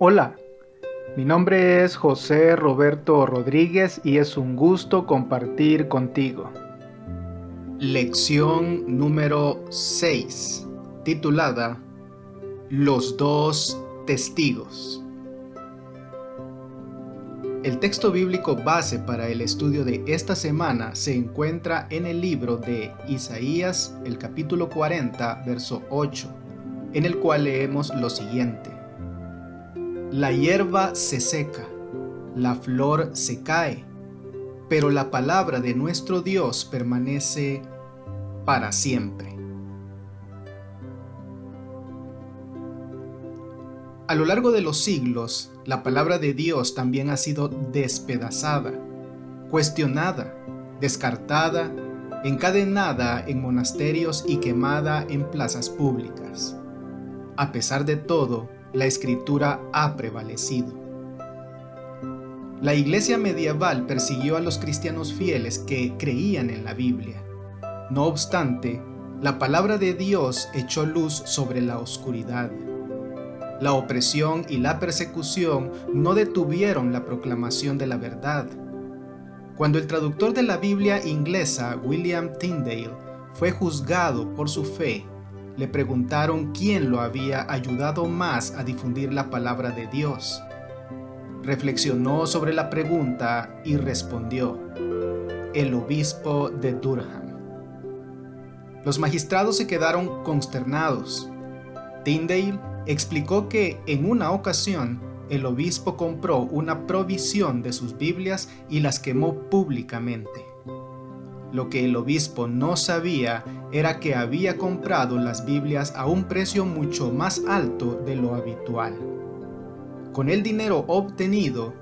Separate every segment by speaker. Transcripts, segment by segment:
Speaker 1: Hola, mi nombre es José Roberto Rodríguez y es un gusto compartir contigo. Lección número 6, titulada Los dos testigos. El texto bíblico base para el estudio de esta semana se encuentra en el libro de Isaías, el capítulo 40, verso 8, en el cual leemos lo siguiente. La hierba se seca, la flor se cae, pero la palabra de nuestro Dios permanece para siempre. A lo largo de los siglos, la palabra de Dios también ha sido despedazada, cuestionada, descartada, encadenada en monasterios y quemada en plazas públicas. A pesar de todo, la Escritura ha prevalecido. La iglesia medieval persiguió a los cristianos fieles que creían en la Biblia. No obstante, la palabra de Dios echó luz sobre la oscuridad. La opresión y la persecución no detuvieron la proclamación de la verdad. Cuando el traductor de la Biblia inglesa, William Tyndale, fue juzgado por su fe, le preguntaron quién lo había ayudado más a difundir la palabra de Dios. Reflexionó sobre la pregunta y respondió: el obispo de Durham. Los magistrados se quedaron consternados. Tyndale explicó que en una ocasión el obispo compró una provisión de sus Biblias y las quemó públicamente. Lo que el obispo no sabía era que había comprado las Biblias a un precio mucho más alto de lo habitual. Con el dinero obtenido,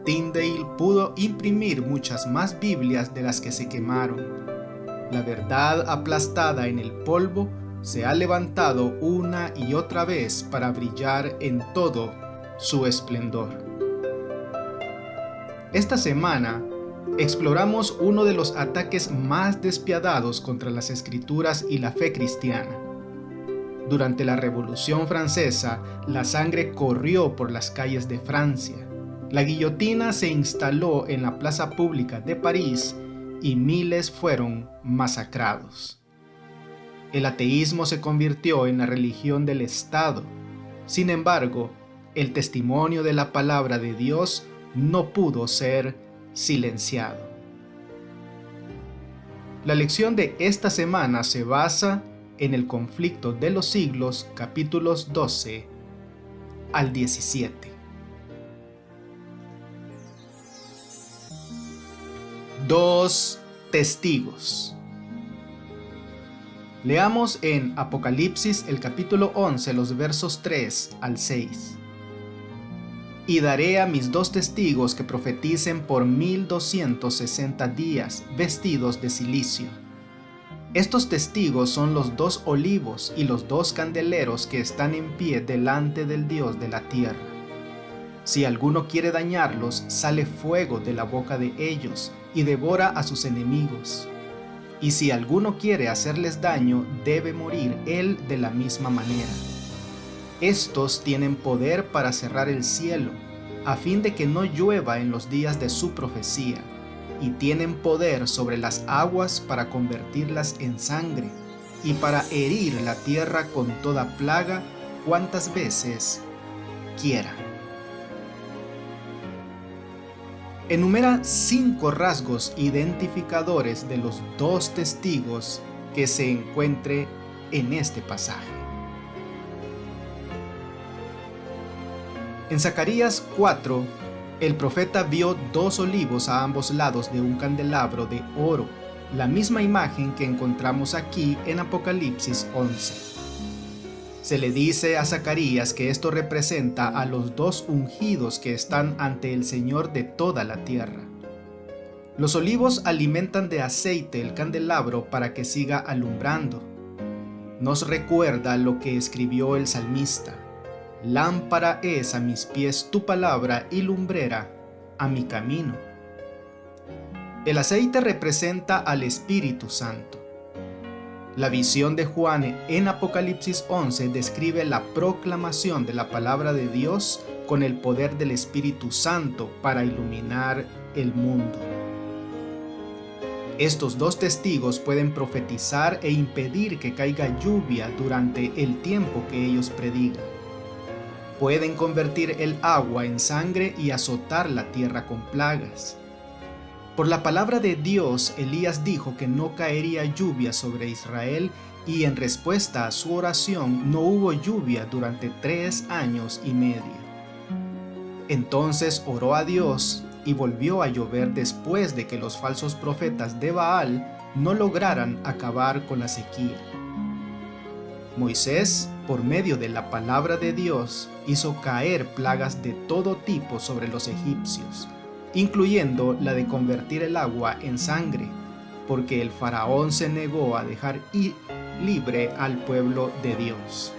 Speaker 1: Tyndale pudo imprimir muchas más Biblias de las que se quemaron. La verdad aplastada en el polvo se ha levantado una y otra vez para brillar en todo su esplendor. Esta semana exploramos uno de los ataques más despiadados contra las Escrituras y la fe cristiana. Durante la Revolución Francesa, la sangre corrió por las calles de Francia. La guillotina se instaló en la plaza pública de París y miles fueron masacrados. El ateísmo se convirtió en la religión del Estado. Sin embargo, el testimonio de la palabra de Dios no pudo ser silenciado. La lección de esta semana se basa en el conflicto de los siglos, capítulos 12 al 17. Dos testigos. Leamos en Apocalipsis el capítulo 11, los versos 3 al 6. Y daré a mis dos testigos que profeticen por 1260 días, vestidos de cilicio. Estos testigos son los dos olivos y los dos candeleros que están en pie delante del Dios de la tierra. Si alguno quiere dañarlos, sale fuego de la boca de ellos y devora a sus enemigos. Y si alguno quiere hacerles daño, debe morir él de la misma manera. Estos tienen poder para cerrar el cielo, a fin de que no llueva en los días de su profecía, y tienen poder sobre las aguas para convertirlas en sangre, y para herir la tierra con toda plaga cuantas veces quieran. Enumera 5 rasgos identificadores de los dos testigos que se encuentre en este pasaje. En Zacarías 4, el profeta vio 2 olivos a ambos lados de un candelabro de oro, la misma imagen que encontramos aquí en Apocalipsis 11. Se le dice a Zacarías que esto representa a los 2 ungidos que están ante el Señor de toda la tierra. Los olivos alimentan de aceite el candelabro para que siga alumbrando. Nos recuerda lo que escribió el salmista: lámpara es a mis pies tu palabra y lumbrera a mi camino. El aceite representa al Espíritu Santo. La visión de Juan en Apocalipsis 11 describe la proclamación de la palabra de Dios con el poder del Espíritu Santo para iluminar el mundo. Estos dos testigos pueden profetizar e impedir que caiga lluvia durante el tiempo que ellos predigan. Pueden convertir el agua en sangre y azotar la tierra con plagas. Por la palabra de Dios, Elías dijo que no caería lluvia sobre Israel y en respuesta a su oración no hubo lluvia durante 3 años y medio. Entonces oró a Dios y volvió a llover después de que los falsos profetas de Baal no lograran acabar con la sequía. Moisés, por medio de la palabra de Dios, hizo caer plagas de todo tipo sobre los egipcios, incluyendo la de convertir el agua en sangre, porque el faraón se negó a dejar ir libre al pueblo de Dios.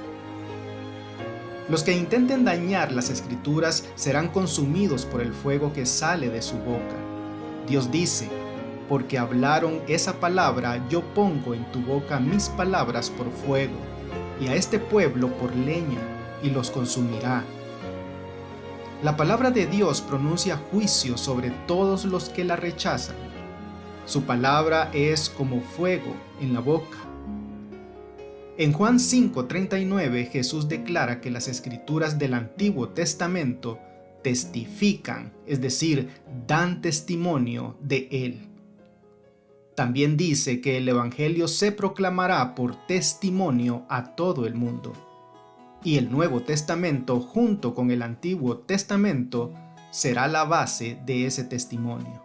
Speaker 1: Los que intenten dañar las escrituras serán consumidos por el fuego que sale de su boca. Dios dice: porque hablaron esa palabra, yo pongo en tu boca mis palabras por fuego, y a este pueblo por leña, y los consumirá. La palabra de Dios pronuncia juicio sobre todos los que la rechazan. Su palabra es como fuego en la boca. En Juan 5:39 Jesús declara que las escrituras del Antiguo Testamento testifican, es decir, dan testimonio de Él. También dice que el Evangelio se proclamará por testimonio a todo el mundo. Y el Nuevo Testamento, junto con el Antiguo Testamento, será la base de ese testimonio.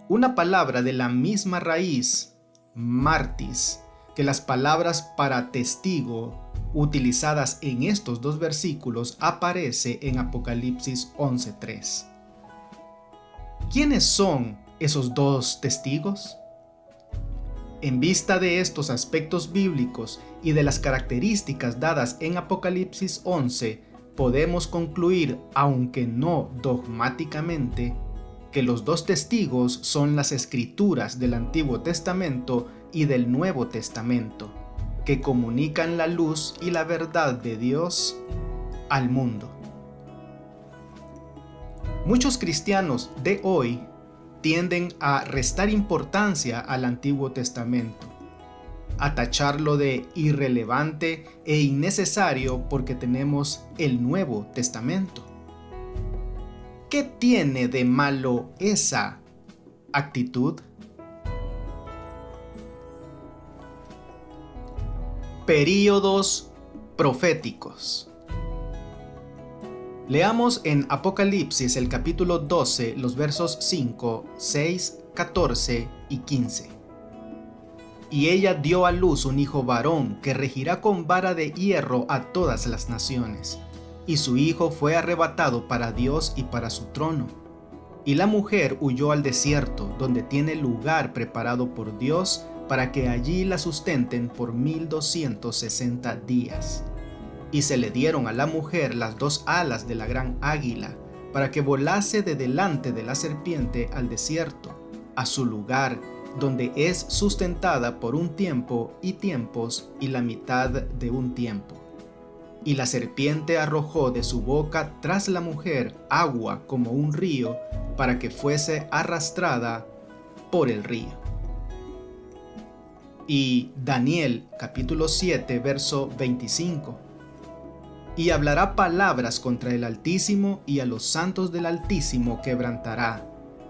Speaker 1: Una palabra de la misma raíz, martis, que las palabras para testigo utilizadas en estos dos versículos aparece en Apocalipsis 11:3. ¿Quiénes son esos dos testigos? En vista de estos aspectos bíblicos y de las características dadas en Apocalipsis 11, podemos concluir, aunque no dogmáticamente, que los dos testigos son las escrituras del Antiguo Testamento y del Nuevo Testamento, que comunican la luz y la verdad de Dios al mundo. Muchos cristianos de hoy tienden a restar importancia al Antiguo Testamento, a tacharlo de irrelevante e innecesario porque tenemos el Nuevo Testamento. ¿Qué tiene de malo esa actitud? Períodos proféticos. Leamos en Apocalipsis el capítulo 12, los versos 5, 6, 14 y 15. Y ella dio a luz un hijo varón que regirá con vara de hierro a todas las naciones. Y su hijo fue arrebatado para Dios y para su trono. Y la mujer huyó al desierto, donde tiene lugar preparado por Dios para que allí la sustenten por 1260 días. Y se le dieron a la mujer las 2 alas de la gran águila, para que volase de delante de la serpiente al desierto, a su lugar, donde es sustentada por un tiempo y tiempos y la mitad de un tiempo. Y la serpiente arrojó de su boca tras la mujer agua como un río, para que fuese arrastrada por el río. Y Daniel capítulo 7 verso 25. Y hablará palabras contra el Altísimo, y a los santos del Altísimo quebrantará,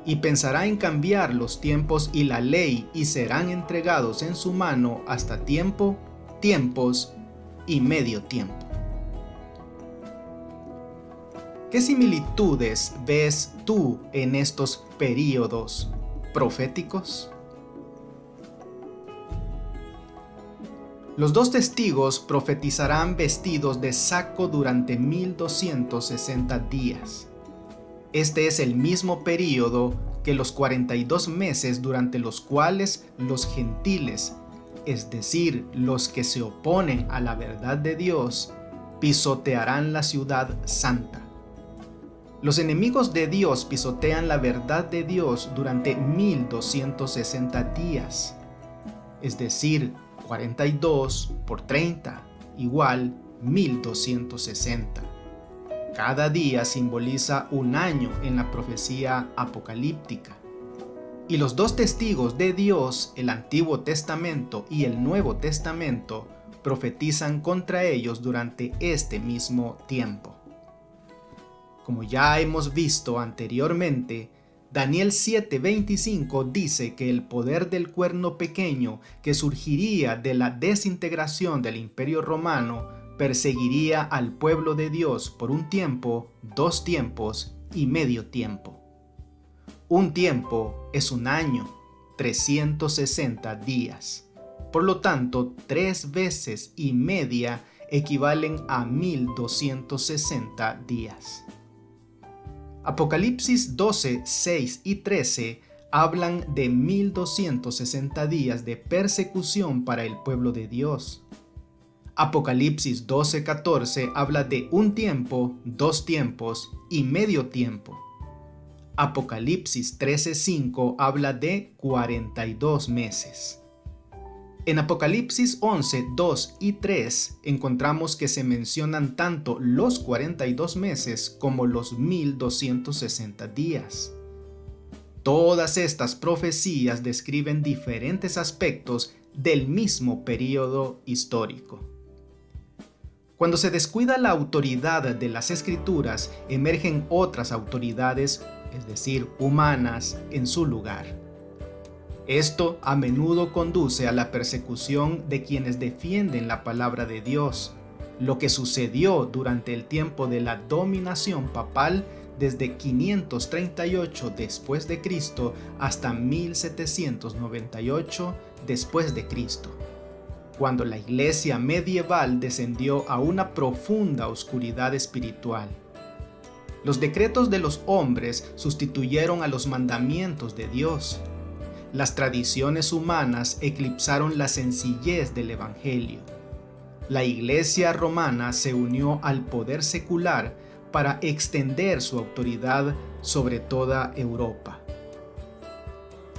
Speaker 1: y pensará en cambiar los tiempos y la ley, y serán entregados en su mano hasta tiempo, tiempos y medio tiempo. ¿Qué similitudes ves tú en estos períodos proféticos? Los dos testigos profetizarán vestidos de saco durante 1260 días. Este es el mismo período que los 42 meses durante los cuales los gentiles, es decir, los que se oponen a la verdad de Dios, pisotearán la ciudad santa. Los enemigos de Dios pisotean la verdad de Dios durante 1260 días, es decir, 42 por 30 igual 1260. Cada día simboliza un año en la profecía apocalíptica. Y los dos testigos de Dios, el Antiguo Testamento y el Nuevo Testamento, profetizan contra ellos durante este mismo tiempo. Como ya hemos visto anteriormente, Daniel 7:25 dice que el poder del cuerno pequeño que surgiría de la desintegración del Imperio Romano perseguiría al pueblo de Dios por un tiempo, 2 tiempos y medio tiempo. Un tiempo es un año, 360 días. Por lo tanto, 3 veces y media equivalen a 1260 días. Apocalipsis 12, 6 y 13 hablan de 1260 días de persecución para el pueblo de Dios. Apocalipsis 12, 14 habla de un tiempo, 2 tiempos y medio tiempo. Apocalipsis 13, 5 habla de 42 meses. En Apocalipsis 11, 2 y 3 encontramos que se mencionan tanto los 42 meses como los 1260 días. Todas estas profecías describen diferentes aspectos del mismo período histórico. Cuando se descuida la autoridad de las Escrituras, emergen otras autoridades, es decir, humanas, en su lugar. Esto a menudo conduce a la persecución de quienes defienden la palabra de Dios, lo que sucedió durante el tiempo de la dominación papal desde 538 después de Cristo hasta 1798 después de Cristo, cuando la iglesia medieval descendió a una profunda oscuridad espiritual. Los decretos de los hombres sustituyeron a los mandamientos de Dios. Las tradiciones humanas eclipsaron la sencillez del Evangelio. La Iglesia romana se unió al poder secular para extender su autoridad sobre toda Europa.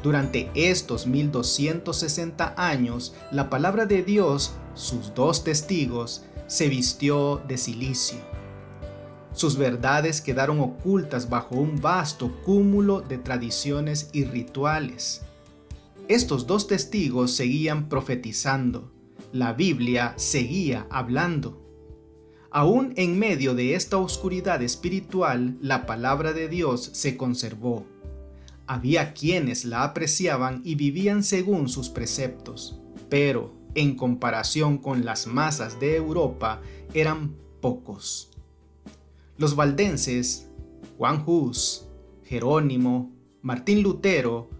Speaker 1: Durante estos 1260 años, la palabra de Dios, sus dos testigos, se vistió de cilicio. Sus verdades quedaron ocultas bajo un vasto cúmulo de tradiciones y rituales. Estos dos testigos seguían profetizando. La Biblia seguía hablando. Aún en medio de esta oscuridad espiritual, la palabra de Dios se conservó. Había quienes la apreciaban y vivían según sus preceptos, pero en comparación con las masas de Europa, eran pocos. Los valdenses, Juan Hus, Jerónimo, Martín Lutero,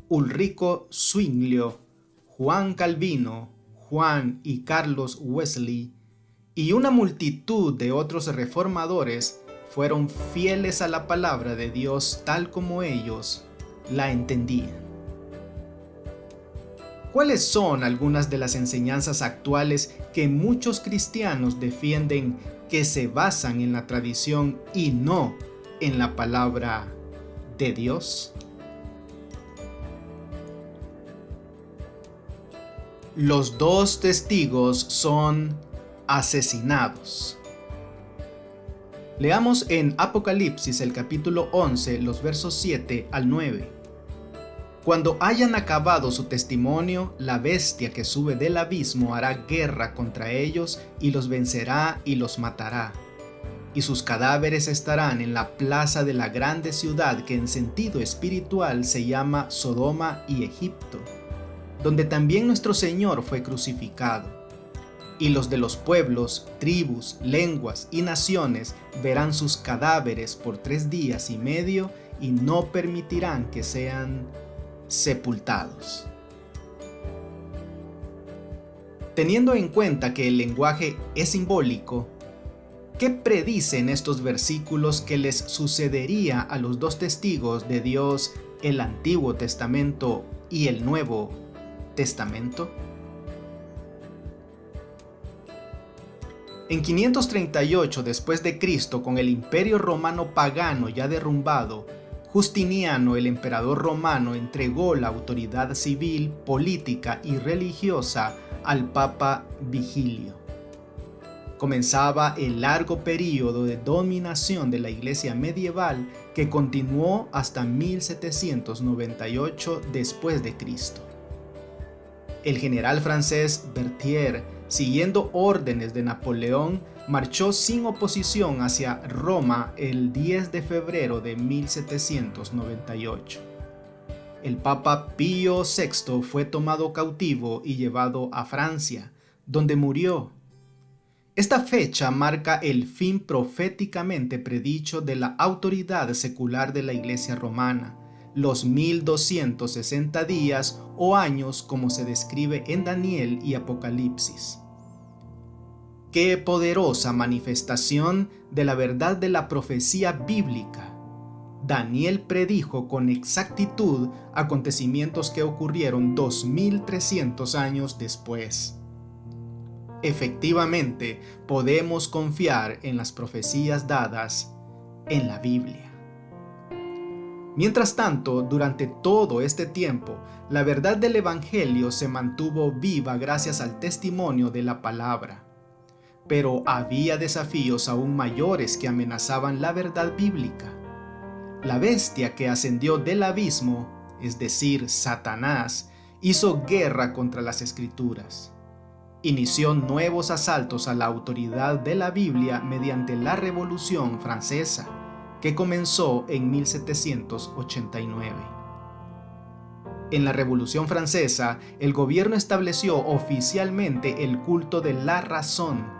Speaker 1: Ulrico Zwinglio, Juan Calvino, Juan y Carlos Wesley y una multitud de otros reformadores fueron fieles a la palabra de Dios tal como ellos la entendían. ¿Cuáles son algunas de las enseñanzas actuales que muchos cristianos defienden que se basan en la tradición y no en la palabra de Dios? Los dos testigos son asesinados. Leamos en Apocalipsis el capítulo 11, los versos 7 al 9. Cuando hayan acabado su testimonio, la bestia que sube del abismo hará guerra contra ellos y los vencerá y los matará. Y sus cadáveres estarán en la plaza de la grande ciudad que en sentido espiritual se llama Sodoma y Egipto, donde también nuestro Señor fue crucificado. Y los de los pueblos, tribus, lenguas y naciones verán sus cadáveres por 3 días y medio y no permitirán que sean sepultados. Teniendo en cuenta que el lenguaje es simbólico, ¿qué predicen estos versículos que les sucedería a los dos testigos de Dios, el Antiguo Testamento y el Nuevo Testamento? En 538 después de Cristo, con el Imperio Romano pagano ya derrumbado, Justiniano, el emperador romano, entregó la autoridad civil, política y religiosa al Papa Vigilio. Comenzaba el largo período de dominación de la Iglesia medieval que continuó hasta 1798 después de Cristo. El general francés Berthier, siguiendo órdenes de Napoleón, marchó sin oposición hacia Roma el 10 de febrero de 1798. El Papa Pío VI fue tomado cautivo y llevado a Francia, donde murió. Esta fecha marca el fin proféticamente predicho de la autoridad secular de la Iglesia romana, los 1260 días o años como se describe en Daniel y Apocalipsis. Qué poderosa manifestación de la verdad de la profecía bíblica. Daniel predijo con exactitud acontecimientos que ocurrieron 2300 años después. Efectivamente, podemos confiar en las profecías dadas en la Biblia. Mientras tanto, durante todo este tiempo, la verdad del Evangelio se mantuvo viva gracias al testimonio de la palabra. Pero había desafíos aún mayores que amenazaban la verdad bíblica. La bestia que ascendió del abismo, es decir, Satanás, hizo guerra contra las Escrituras. Inició nuevos asaltos a la autoridad de la Biblia mediante la Revolución Francesa, que comenzó en 1789. En la Revolución Francesa, el gobierno estableció oficialmente el culto de la razón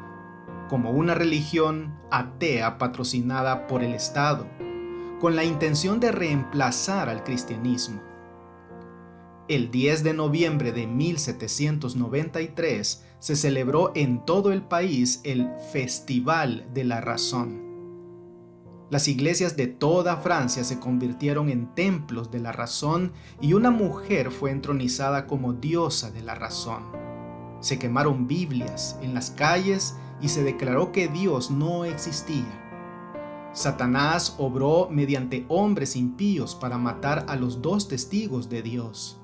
Speaker 1: como una religión atea patrocinada por el Estado, con la intención de reemplazar al cristianismo. El 10 de noviembre de 1793 se celebró en todo el país el Festival de la Razón. Las iglesias de toda Francia se convirtieron en templos de la razón y una mujer fue entronizada como diosa de la razón. Se quemaron Biblias en las calles y se declaró que Dios no existía. Satanás obró mediante hombres impíos para matar a los 2 testigos de Dios.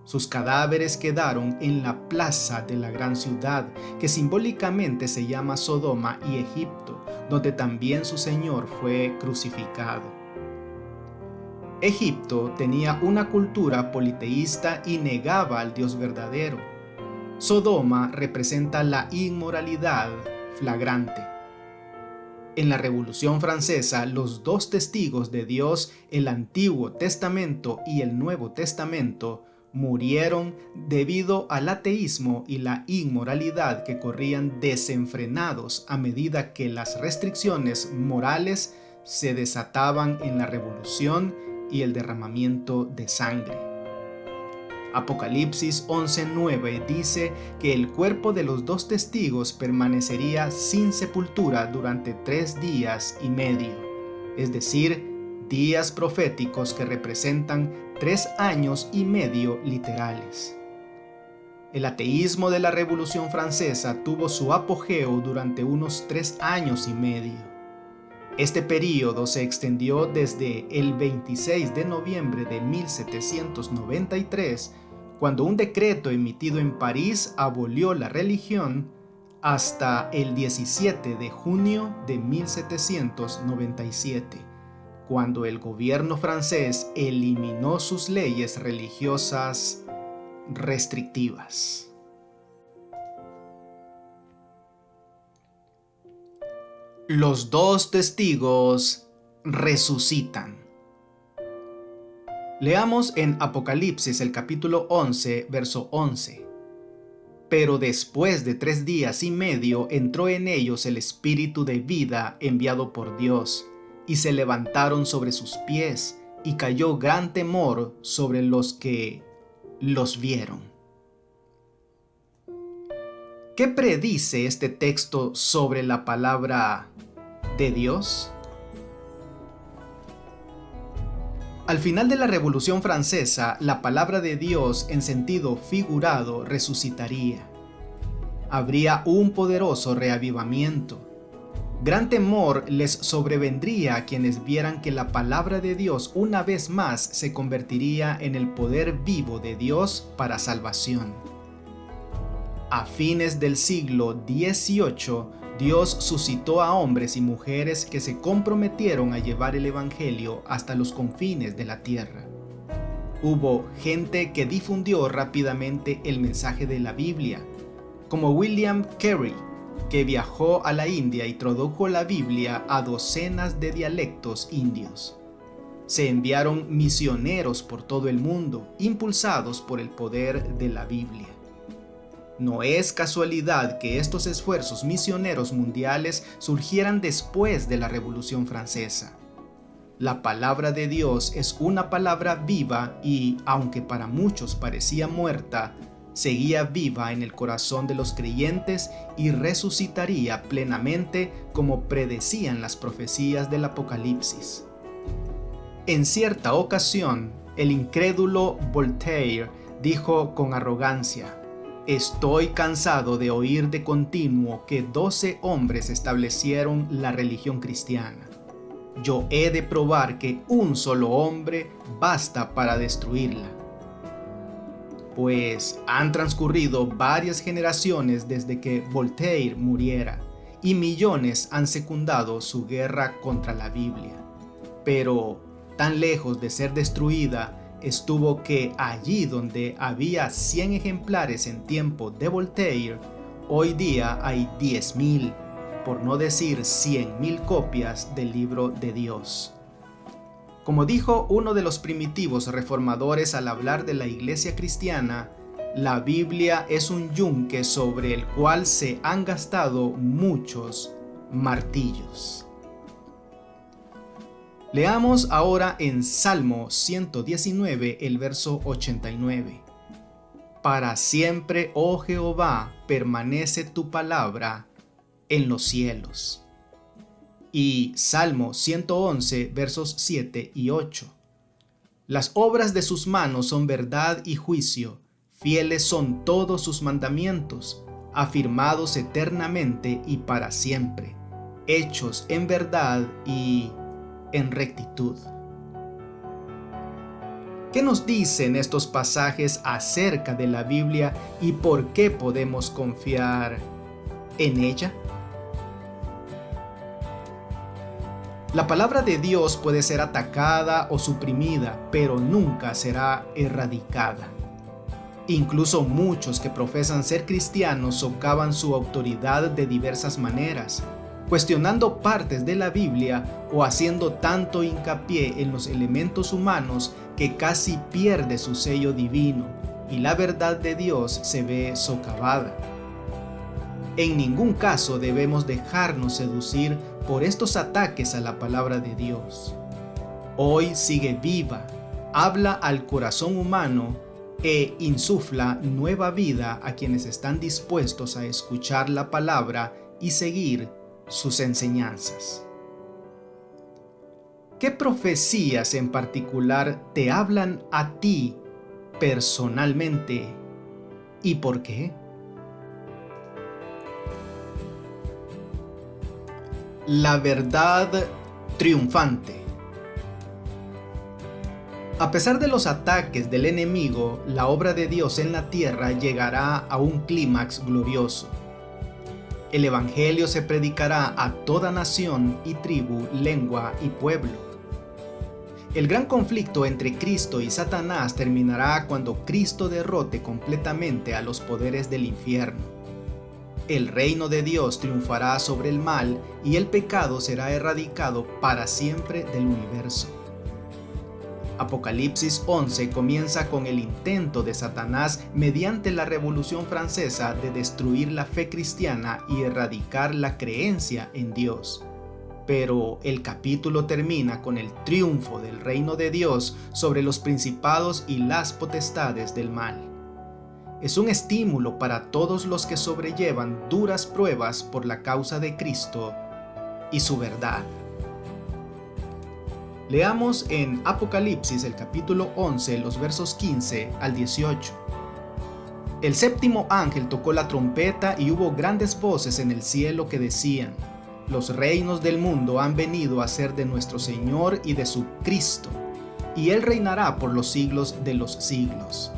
Speaker 1: Sus cadáveres quedaron en la plaza de la gran ciudad, que simbólicamente se llama Sodoma y Egipto, donde también su Señor fue crucificado. Egipto tenía una cultura politeísta y negaba al Dios verdadero. Sodoma representa la inmoralidad flagrante. En la Revolución Francesa, los 2 testigos de Dios, el Antiguo Testamento y el Nuevo Testamento, murieron debido al ateísmo y la inmoralidad que corrían desenfrenados a medida que las restricciones morales se desataban en la revolución y el derramamiento de sangre. Apocalipsis 11:9 dice que el cuerpo de los 2 testigos permanecería sin sepultura durante 3 días y medio, es decir, días proféticos que representan 3 años y medio literales. El ateísmo de la Revolución Francesa tuvo su apogeo durante unos 3 años y medio. Este período se extendió desde el 26 de noviembre de 1793, cuando un decreto emitido en París abolió la religión, hasta el 17 de junio de 1797. Cuando el gobierno francés eliminó sus leyes religiosas restrictivas. Los 2 testigos resucitan. Leamos en Apocalipsis el capítulo 11, verso 11. Pero después de 3 días y medio entró en ellos el espíritu de vida enviado por Dios, y se levantaron sobre sus pies, y cayó gran temor sobre los que los vieron. ¿Qué predice este texto sobre la palabra de Dios? Al final de la Revolución Francesa, la palabra de Dios en sentido figurado resucitaría. Habría un poderoso reavivamiento. Gran temor les sobrevendría a quienes vieran que la palabra de Dios una vez más se convertiría en el poder vivo de Dios para salvación. A fines del siglo XVIII, Dios suscitó a hombres y mujeres que se comprometieron a llevar el Evangelio hasta los confines de la tierra. Hubo gente que difundió rápidamente el mensaje de la Biblia, como William Carey, que viajó a la India y tradujo la Biblia a docenas de dialectos indios. Se enviaron misioneros por todo el mundo, impulsados por el poder de la Biblia. No es casualidad que estos esfuerzos misioneros mundiales surgieran después de la Revolución Francesa. La palabra de Dios es una palabra viva y, aunque para muchos parecía muerta, seguía viva en el corazón de los creyentes y resucitaría plenamente como predecían las profecías del Apocalipsis. En cierta ocasión, el incrédulo Voltaire dijo con arrogancia: «Estoy cansado de oír de continuo que 12 hombres establecieron la religión cristiana. Yo he de probar que un solo hombre basta para destruirla». Pues han transcurrido varias generaciones desde que Voltaire muriera y millones han secundado su guerra contra la Biblia. Pero, tan lejos de ser destruida, estuvo que allí donde había 100 ejemplares en tiempo de Voltaire, hoy día hay 10,000, por no decir 100,000 copias del libro de Dios. Como dijo uno de los primitivos reformadores al hablar de la iglesia cristiana, la Biblia es un yunque sobre el cual se han gastado muchos martillos. Leamos ahora en Salmo 119, el verso 89. Para siempre, oh Jehová, permanece tu palabra en los cielos. Y Salmo 111, versos 7 y 8. Las obras de sus manos son verdad y juicio, fieles son todos sus mandamientos, afirmados eternamente y para siempre, hechos en verdad y en rectitud. ¿Qué nos dicen estos pasajes acerca de la Biblia y por qué podemos confiar en ella? La palabra de Dios puede ser atacada o suprimida, pero nunca será erradicada. Incluso muchos que profesan ser cristianos socavan su autoridad de diversas maneras, cuestionando partes de la Biblia o haciendo tanto hincapié en los elementos humanos que casi pierde su sello divino y la verdad de Dios se ve socavada. En ningún caso debemos dejarnos seducir por estos ataques a la palabra de Dios. Hoy sigue viva, habla al corazón humano e insufla nueva vida a quienes están dispuestos a escuchar la palabra y seguir sus enseñanzas. ¿Qué profecías en particular te hablan a ti personalmente y por qué? La verdad triunfante. A pesar de los ataques del enemigo, la obra de Dios en la tierra llegará a un clímax glorioso. El Evangelio se predicará a toda nación y tribu, lengua y pueblo. El gran conflicto entre Cristo y Satanás terminará cuando Cristo derrote completamente a los poderes del infierno. El reino de Dios triunfará sobre el mal y el pecado será erradicado para siempre del universo. Apocalipsis 11 comienza con el intento de Satanás mediante la Revolución Francesa de destruir la fe cristiana y erradicar la creencia en Dios. Pero el capítulo termina con el triunfo del reino de Dios sobre los principados y las potestades del mal. Es un estímulo para todos los que sobrellevan duras pruebas por la causa de Cristo y su verdad. Leamos en Apocalipsis el capítulo 11, los versos 15 al 18. El séptimo ángel tocó la trompeta y hubo grandes voces en el cielo que decían: los reinos del mundo han venido a ser de nuestro Señor y de su Cristo, y Él reinará por los siglos de los siglos.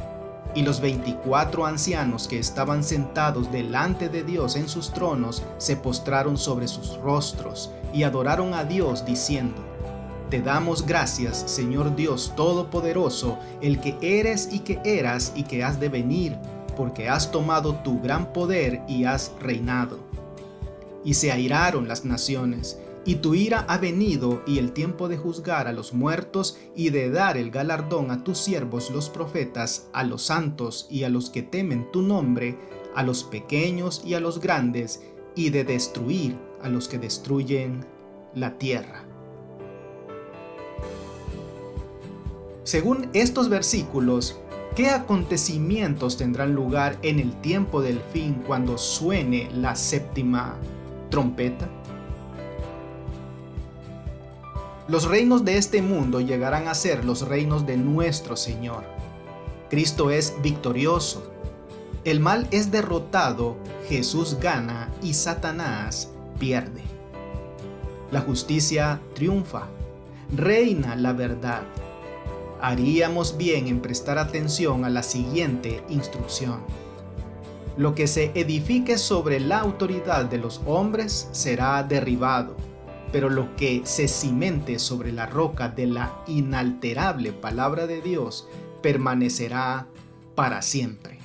Speaker 1: Y los 24 ancianos que estaban sentados delante de Dios en sus tronos se postraron sobre sus rostros y adoraron a Dios diciendo: Te damos gracias, Señor Dios Todopoderoso, el que eres y que eras y que has de venir, porque has tomado tu gran poder y has reinado. Y se airaron las naciones, y tu ira ha venido, y el tiempo de juzgar a los muertos y de dar el galardón a tus siervos los profetas, a los santos y a los que temen tu nombre, a los pequeños y a los grandes, y de destruir a los que destruyen la tierra. Según estos versículos, ¿qué acontecimientos tendrán lugar en el tiempo del fin cuando suene la séptima trompeta? Los reinos de este mundo llegarán a ser los reinos de nuestro Señor. Cristo es victorioso. El mal es derrotado, Jesús gana y Satanás pierde. La justicia triunfa. Reina la verdad. Haríamos bien en prestar atención a la siguiente instrucción. Lo que se edifique sobre la autoridad de los hombres será derribado, pero lo que se cimente sobre la roca de la inalterable palabra de Dios permanecerá para siempre.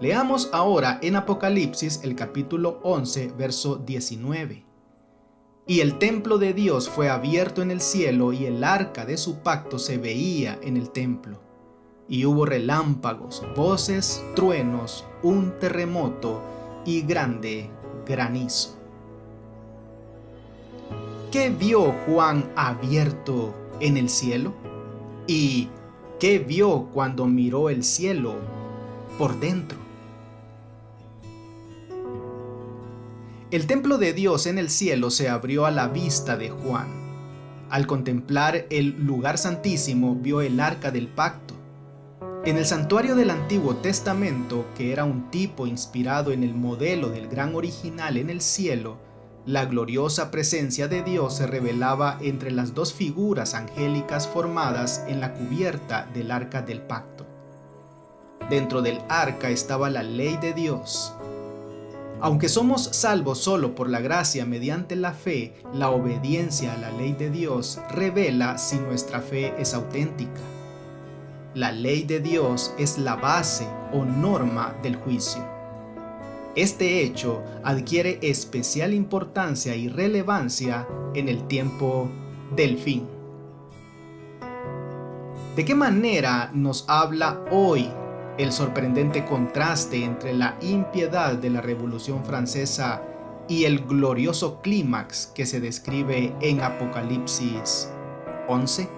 Speaker 1: Leamos ahora en Apocalipsis el capítulo 11, verso 19. Y el templo de Dios fue abierto en el cielo, y el arca de su pacto se veía en el templo. Y hubo relámpagos, voces, truenos, un terremoto y grande granizo. ¿Qué vio Juan abierto en el cielo? ¿Y qué vio cuando miró el cielo por dentro? El templo de Dios en el cielo se abrió a la vista de Juan. Al contemplar el lugar santísimo, vio el arca del pacto. En el santuario del Antiguo Testamento, que era un tipo inspirado en el modelo del gran original en el cielo, la gloriosa presencia de Dios se revelaba entre las dos figuras angélicas formadas en la cubierta del arca del pacto. Dentro del arca estaba la ley de Dios. Aunque somos salvos solo por la gracia mediante la fe, la obediencia a la ley de Dios revela si nuestra fe es auténtica. La ley de Dios es la base o norma del juicio. Este hecho adquiere especial importancia y relevancia en el tiempo del fin. ¿De qué manera nos habla hoy el sorprendente contraste entre la impiedad de la Revolución Francesa y el glorioso clímax que se describe en Apocalipsis 11?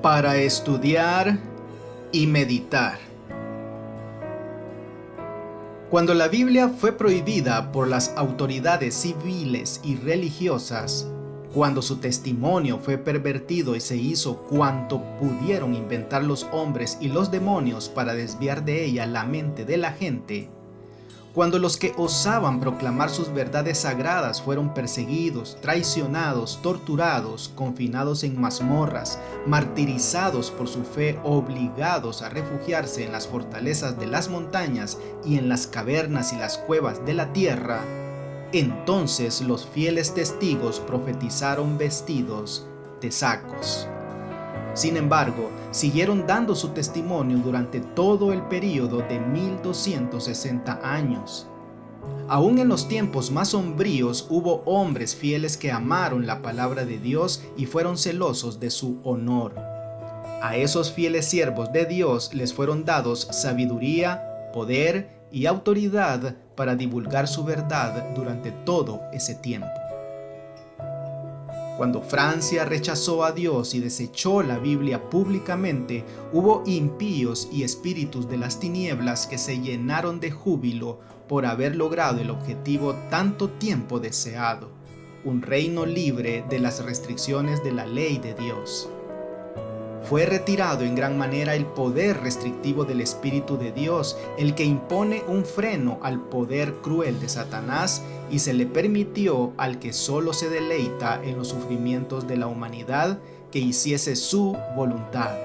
Speaker 1: Para estudiar y meditar. Cuando la Biblia fue prohibida por las autoridades civiles y religiosas, cuando su testimonio fue pervertido y se hizo cuanto pudieron inventar los hombres y los demonios para desviar de ella la mente de la gente, cuando los que osaban proclamar sus verdades sagradas fueron perseguidos, traicionados, torturados, confinados en mazmorras, martirizados por su fe, obligados a refugiarse en las fortalezas de las montañas y en las cavernas y las cuevas de la tierra, entonces los fieles testigos profetizaron vestidos de sacos. Sin embargo, siguieron dando su testimonio durante todo el período de 1260 años. Aún en los tiempos más sombríos hubo hombres fieles que amaron la palabra de Dios y fueron celosos de su honor. A esos fieles siervos de Dios les fueron dados sabiduría, poder y autoridad para divulgar su verdad durante todo ese tiempo. Cuando Francia rechazó a Dios y desechó la Biblia públicamente, hubo impíos y espíritus de las tinieblas que se llenaron de júbilo por haber logrado el objetivo tanto tiempo deseado, un reino libre de las restricciones de la ley de Dios. Fue retirado en gran manera el poder restrictivo del Espíritu de Dios, el que impone un freno al poder cruel de Satanás, y se le permitió al que solo se deleita en los sufrimientos de la humanidad que hiciese su voluntad.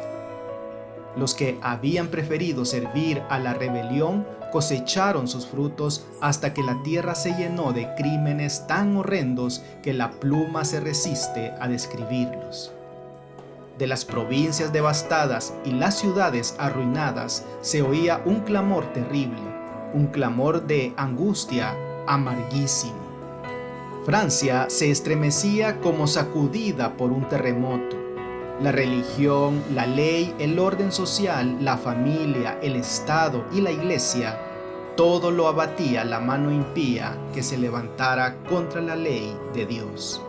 Speaker 1: Los que habían preferido servir a la rebelión cosecharon sus frutos hasta que la tierra se llenó de crímenes tan horrendos que la pluma se resiste a describirlos. De las provincias devastadas y las ciudades arruinadas se oía un clamor terrible, un clamor de angustia amarguísimo. Francia se estremecía como sacudida por un terremoto. La religión, la ley, el orden social, la familia, el Estado y la Iglesia, todo lo abatía la mano impía que se levantara contra la ley de Dios.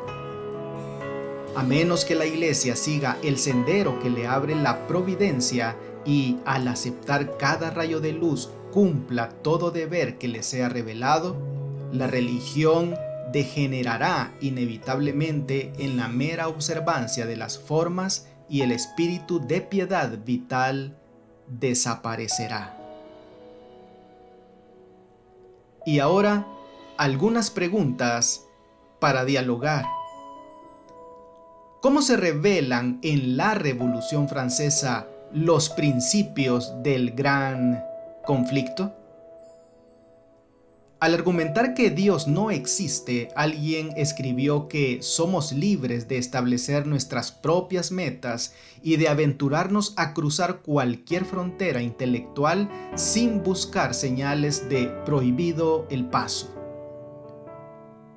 Speaker 1: A menos que la Iglesia siga el sendero que le abre la providencia y, al aceptar cada rayo de luz, cumpla todo deber que le sea revelado, la religión degenerará inevitablemente en la mera observancia de las formas y el espíritu de piedad vital desaparecerá. Y ahora, algunas preguntas para dialogar. ¿Cómo se revelan en la Revolución Francesa los principios del gran conflicto? Al argumentar que Dios no existe, alguien escribió que somos libres de establecer nuestras propias metas y de aventurarnos a cruzar cualquier frontera intelectual sin buscar señales de prohibido el paso.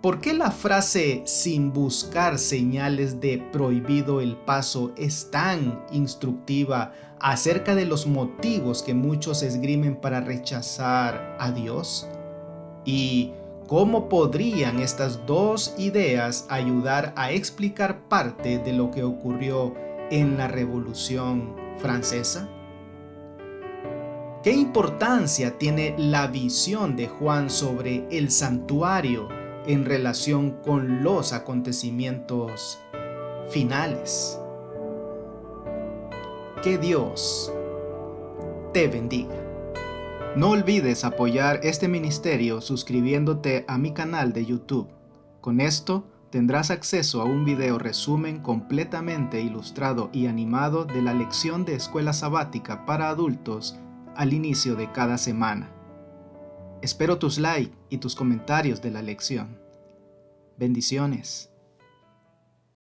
Speaker 1: ¿Por qué la frase "sin buscar señales de prohibido el paso" es tan instructiva acerca de los motivos que muchos esgrimen para rechazar a Dios? ¿Y cómo podrían estas dos ideas ayudar a explicar parte de lo que ocurrió en la Revolución Francesa? ¿Qué importancia tiene la visión de Juan sobre el santuario en relación con los acontecimientos finales? Que Dios te bendiga. No olvides apoyar este ministerio suscribiéndote a mi canal de YouTube. Con esto tendrás acceso a un video resumen completamente ilustrado y animado de la lección de escuela sabática para adultos al inicio de cada semana. Espero tus likes y tus comentarios de la lección. Bendiciones.